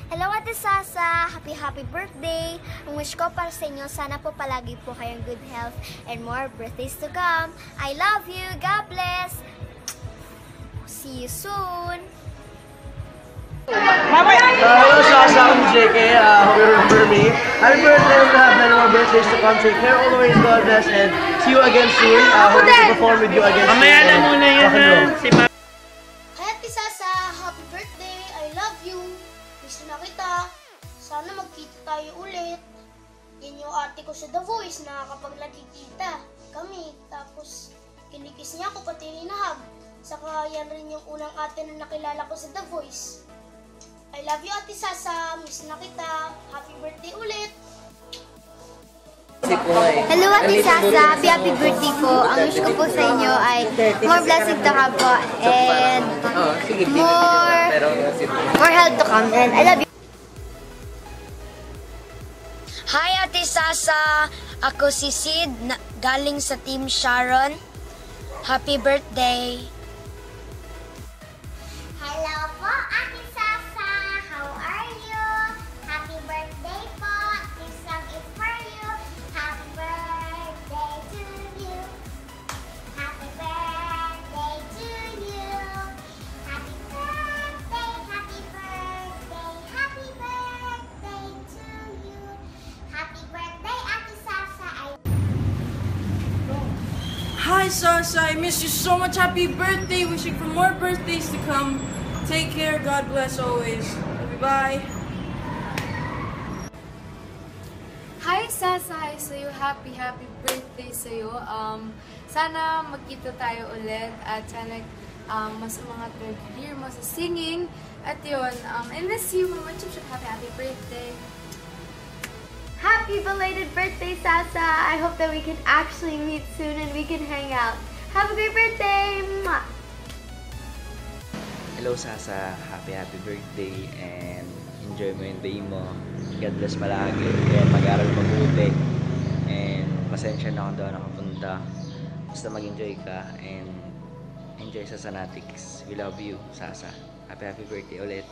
Hello, Ate Sasa! Happy birthday! Ang wish ko para sa inyo, sana po palagi po kayong good health and more birthdays to come. I love you! God bless! See you soon! Hello, Sasa. I'm JK. Hope you remember me. Happy birthday. We have many more birthdays to come. Take care always. God bless. And see you again soon. Hope to perform with you again soon. Mamaya na muna yun ha. Hi, Ate Sasa! Happy birthday! I love you! Miss na kita. Sana magkita tayo ulit. Yan yung ate ko sa The Voice na kapag nakikita kami, tapos kinikis niya ako pati rinahag. Saka yan rin yung unang ate na nakilala ko sa The Voice. I love you, Ate Sasa. Miss na kita. Happy birthday ulit! Hello, Ate Sasa! Happy birthday po! Ang wish ko po sa inyo ay more blessings to come po and more health to come. And I love you! Hi, Ate Sasa! Ako si Sid, galing sa Team Sharon. Happy birthday! Hello po, Ate Sasa! How are you? Happy birthday po! This song is for you. Happy birthday to you. Happy birthday to you. Happy birthday, happy birthday, happy birthday to you. Happy birthday, Ate Sasa! Hi Sasha, I miss you so much. Happy birthday. Wishing for more birthdays to come. Take care. God bless always. Bye. Hi Sasa, hi sa'yo. Happy birthday sa'yo. Sana magkita tayo ulit at sana mas mga third year mo sa singing. At yun, I miss you. Happy birthday. Happy belated birthday, Sasa! I hope that we can actually meet soon and we can hang out. Have a great birthday! Mwah! Hello Sasa, happy birthday and enjoy mo yung day mo. God bless palagi. Kaya mag-aral mabuti. And pasensya na kung doon nakapunta. Basta mag-enjoy ka and enjoy sa Sanatics. We love you, Sasa. Happy birthday ulit.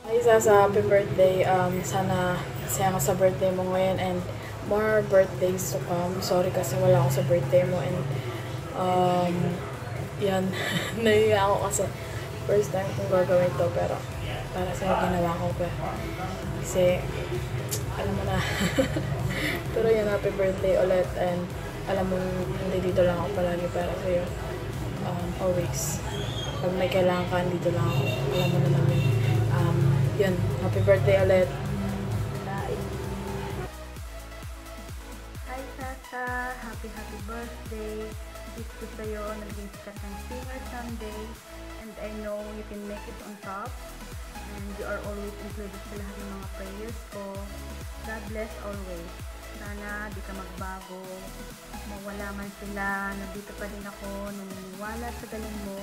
Hi Sasa, happy birthday. Sana masaya ka sa birthday mo ngayon and more birthdays to come. Sorry kasi wala ako sa birthday mo and yan, naiiyak ako kasi first time kong gagawin to pero para sa'yo ginawa ko pa. Kasi alam mo na. Pero yan, happy birthday ulit and alam mo hindi dito lang ako palagi para sa'yo. Always. Pag may kailangan ka, dito lang ako. Alam mo na namin. Yan, happy birthday ulit. Hi Sasa, happy birthday. Wish ko sa'yo naging sikat ng singer someday and I know you can make it on top and you are always included sa lahat ng mga prayers ko. God bless always. Sana di ka magbago, mawala man sila, nandito pa din ako, naniniwala sa galing mo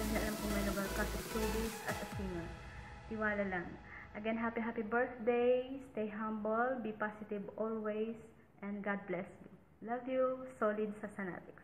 dahil alam kong may nagal ka sa showbiz at a singer. Tiwala lang. Again, happy birthday. Stay humble, be positive always, and God bless you. Love you. Solid sa Sanatics.